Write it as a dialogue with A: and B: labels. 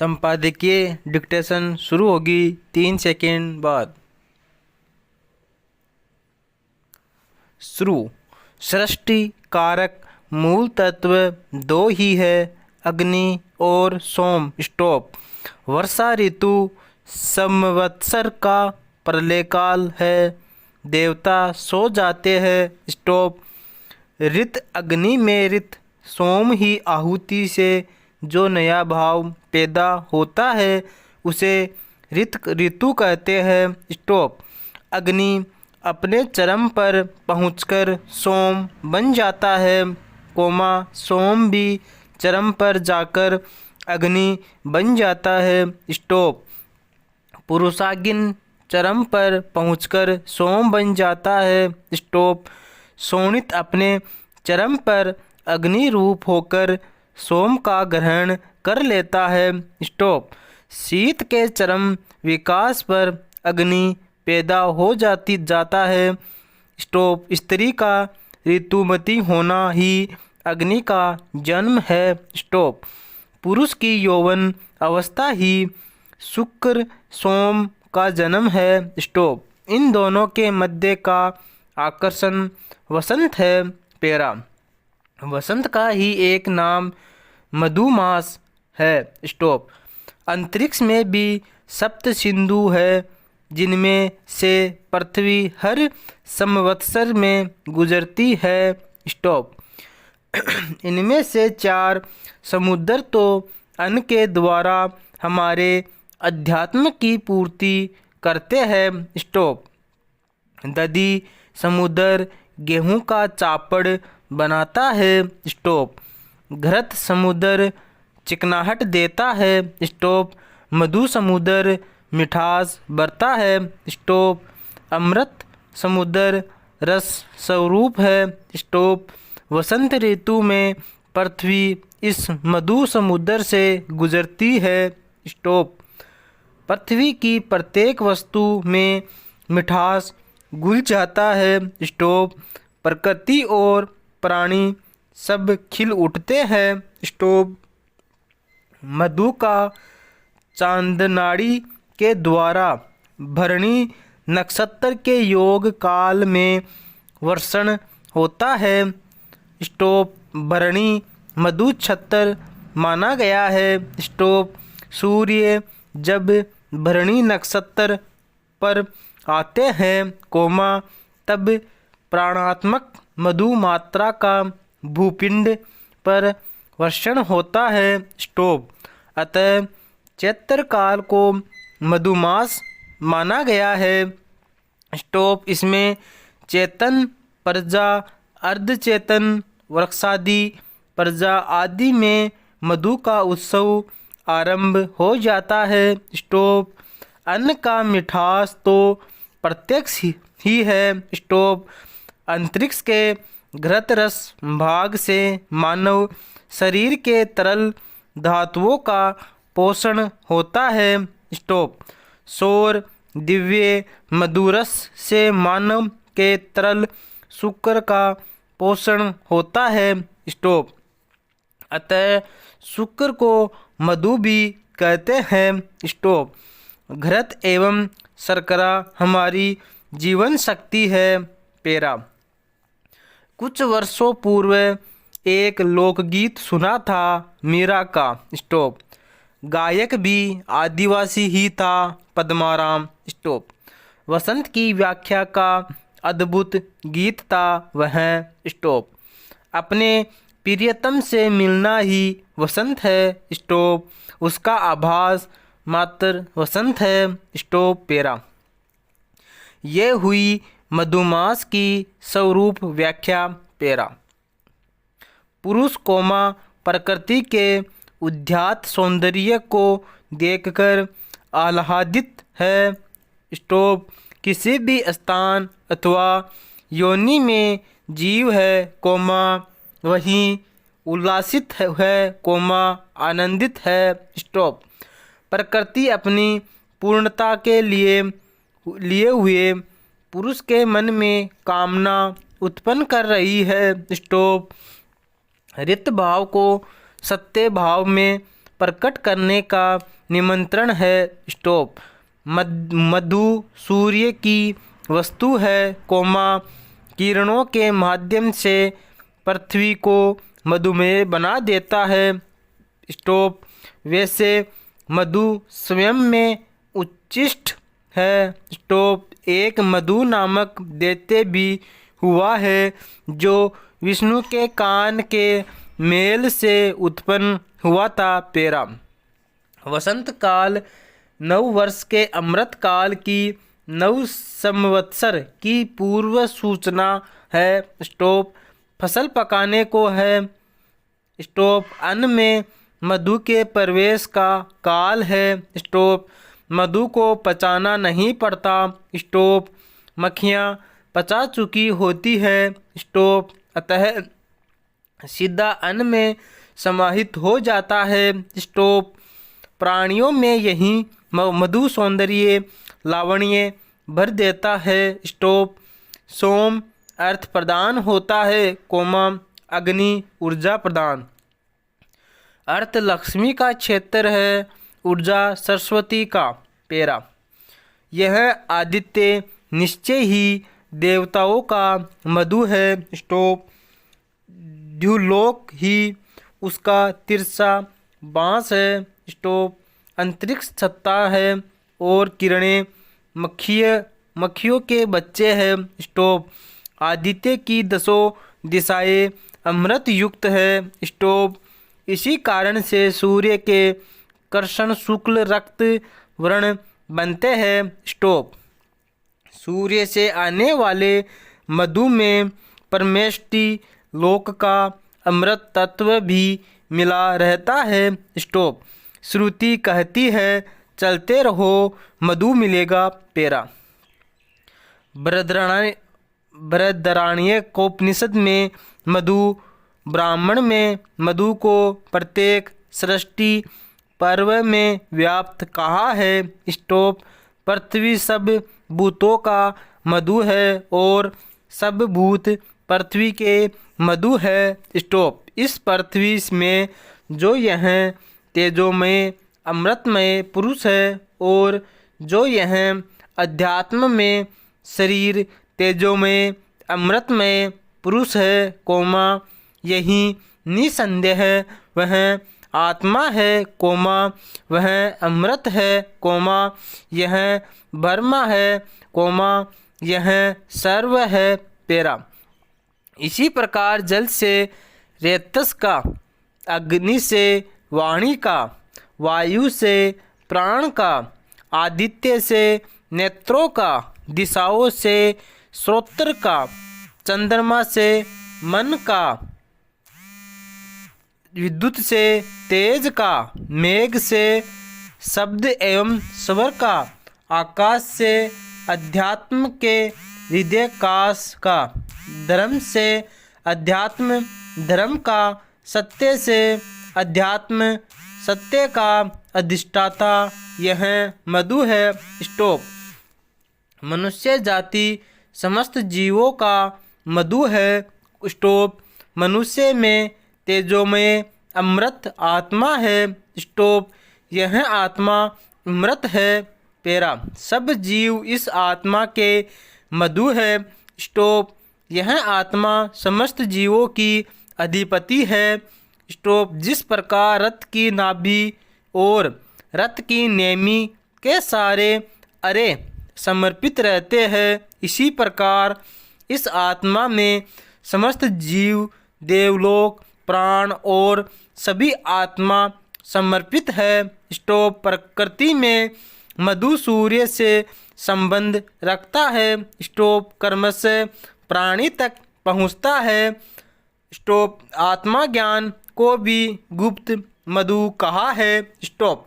A: संपादकीय डिक्टेशन शुरू होगी 3 सेकंड बाद। शुरू। सृष्टि कारक मूल तत्व दो ही है, अग्नि और सोम। स्टॉप। वर्षा ऋतु संवत्सर का प्रलयकाल है। देवता सो जाते हैं। स्टॉप। ऋत अग्नि में ऋत सोम ही आहुति से जो नया भाव पैदा होता है उसे ऋतु कहते हैं। स्टॉप। अग्नि अपने चरम पर पहुंचकर सोम बन जाता है, कोमा सोम भी चरम पर जाकर अग्नि बन जाता है। स्टॉप। पुरुषाग्नि चरम पर पहुंचकर सोम बन जाता है। स्टॉप। शोणित अपने चरम पर अग्नि रूप होकर सोम का ग्रहण कर लेता है। स्टॉप। शीत के चरम विकास पर अग्नि पैदा हो जाता है। स्टॉप। स्त्री का ऋतुमती होना ही अग्नि का जन्म है। स्टॉप। पुरुष की यौवन अवस्था ही शुक्र सोम का जन्म है। स्टॉप। इन दोनों के मध्य का आकर्षण वसंत है। पैरा। वसंत का ही एक नाम मधुमास है। स्टॉप। अंतरिक्ष में भी सप्त सिंधु है, जिनमें से पृथ्वी हर संवत्सर में गुजरती है। स्टॉप। इनमें से 4 समुद्र तो अन्न के द्वारा हमारे अध्यात्म की पूर्ति करते हैं। स्टॉप। दधी समुद्र गेहूं का चापड़ बनाता है। स्टॉप। घृत समुद्र चिकनाहट देता है। स्टॉप। मधु समुद्र मिठास भरता है। स्टॉप। अमृत समुद्र रस स्वरूप है। स्टॉप। वसंत ऋतु में पृथ्वी इस मधु समुद्र से गुजरती है। स्टॉप। पृथ्वी की प्रत्येक वस्तु में मिठास घुल जाता है। स्टॉप। प्रकृति और प्राणी सब खिल उठते हैं। स्टॉप। मधु का चांदनाड़ी के द्वारा भरणी नक्षत्र के योग काल में वर्षण होता है। स्टॉप। भरणी मधु छत्र माना गया है। स्टॉप। सूर्य जब भरणी नक्षत्र पर आते हैं, कोमा तब प्राणात्मक मधु मात्रा का भूपिंड पर वर्षण होता है। स्टॉप। अतः चैत्र काल को मधुमास माना गया है। स्टॉप। इसमें चेतन प्रजा, अर्धचेतन वृक्षादि प्रजा आदि में मधु का उत्सव आरंभ हो जाता है। स्टॉप। अन्न का मिठास तो प्रत्यक्ष ही है। स्टॉप। अंतरिक्ष के घृत रस भाग से मानव शरीर के तरल धातुओं का पोषण होता है। स्टॉप। सौर दिव्य मधुरस से मानव के तरल शुक्र का पोषण होता है। स्टॉप। अतः शुक्र को मधु भी कहते हैं। स्टॉप। घृत एवं शर्करा हमारी जीवन शक्ति है। पैरा। कुछ वर्षों पूर्व एक लोकगीत सुना था मीरा का। स्टॉप। गायक भी आदिवासी ही था, पद्माराम। स्टॉप। वसंत की व्याख्या का अद्भुत गीत था वह। स्टॉप। अपने प्रियतम से मिलना ही वसंत है। स्टॉप। उसका आभास मात्र वसंत है। स्टॉप। पैरा। ये हुई मधुमास की स्वरूप व्याख्या। पैरा। पुरुष कोमा प्रकृति के उद्यात सौंदर्य को देखकर आह्लादित है। स्टॉप। किसी भी स्थान अथवा योनि में जीव है, कोमा वही उल्लासित है, कोमा आनंदित है। स्टॉप। प्रकृति अपनी पूर्णता के लिए हुए पुरुष के मन में कामना उत्पन्न कर रही है। स्टॉप। ऋत भाव को सत्य भाव में प्रकट करने का निमंत्रण है। स्टॉप। मधु सूर्य की वस्तु है, किरणों के माध्यम से पृथ्वी को मधुमेह बना देता है। स्टॉप। वैसे मधु स्वयं में उच्छिष्ट है। स्टॉप। एक मधु नामक दैत्य भी हुआ है जो विष्णु के कान के मेल से उत्पन्न हुआ था। पेरा। वसंत काल नव वर्ष के अमृत काल की नव संवत्सर की पूर्व सूचना है। स्टॉप। फसल पकाने को है। स्टॉप। अन्न में मधु के प्रवेश का काल है। स्टॉप। मधु को पचाना नहीं पड़ता। स्टॉप। मक्खियाँ पचा चुकी होती है। स्टॉप। अतः सीधा अन्न में समाहित हो जाता है। स्टॉप। प्राणियों में यही मधु सौंदर्य लावण्य भर देता है। स्टॉप। सोम अर्थ प्रदान होता है, अग्नि ऊर्जा प्रदान। अर्थ लक्ष्मी का क्षेत्र है, ऊर्जा सरस्वती का। पेरा। यह आदित्य निश्चय ही देवताओं का मधु है। स्टॉप। द्युलोक ही उसका तिरसा बांस है। स्टॉप। अंतरिक्ष सत्ता है और किरणें मक्खियों के बच्चे हैं। स्टॉप। आदित्य की 10 दिशाएं अमृत युक्त है। स्टॉप। इसी कारण से सूर्य के कर्षण शुक्ल रक्त वर्ण बनते हैं। स्टॉप। सूर्य से आने वाले मधु में परमेष्टि लोक का अमृत तत्व भी मिला रहता है। स्टॉप। श्रुति कहती है चलते रहो मधु मिलेगा। पेरा। बृहदारण्यकोपनिषद में मधु, ब्राह्मण में मधु को प्रत्येक सृष्टि पर्व में व्याप्त कहा है। स्टॉप। पृथ्वी सब भूतों का मधु है और सब भूत पृथ्वी के मधु है। स्टॉप। इस पृथ्वी में जो यह तेजोमय अमृतमय पुरुष है और जो यह अध्यात्म में शरीर तेजोमय अमृतमय पुरुष है, यही निसंदेह वह आत्मा है, वह अमृत है, यह ब्रह्म है, यह सर्व है। पेरा। इसी प्रकार जल से रेतस का, अग्नि से वाणी का, वायु से प्राण का, आदित्य से नेत्रों का, दिशाओं से श्रोत्र का, चंद्रमा से मन का, विद्युत से तेज का, मेघ से शब्द एवं स्वर का, आकाश से अध्यात्म के हृदयकाश का, धर्म से अध्यात्म धर्म का, सत्य से अध्यात्म सत्य का अधिष्ठाता यह मधु है। स्टॉप। मनुष्य जाति समस्त जीवों का मधु है। स्टॉप। मनुष्य में तेजोमय अमृत आत्मा है। स्टॉप। यह आत्मा अमृत है। पेरा। सब जीव इस आत्मा के मधु है। स्टॉप। यह आत्मा समस्त जीवों की अधिपति है। स्टॉप। जिस प्रकार रथ की नाभि और रथ की नेमी के सारे अरे समर्पित रहते हैं, इसी प्रकार इस आत्मा में समस्त जीव, देवलोक, प्राण और सभी आत्मा समर्पित है। स्टॉप। प्रकृति में मधु सूर्य से संबंध रखता है। स्टॉप। कर्म से प्राणी तक पहुँचता है। स्टॉप। आत्मा ज्ञान को भी गुप्त मधु कहा है। स्टॉप।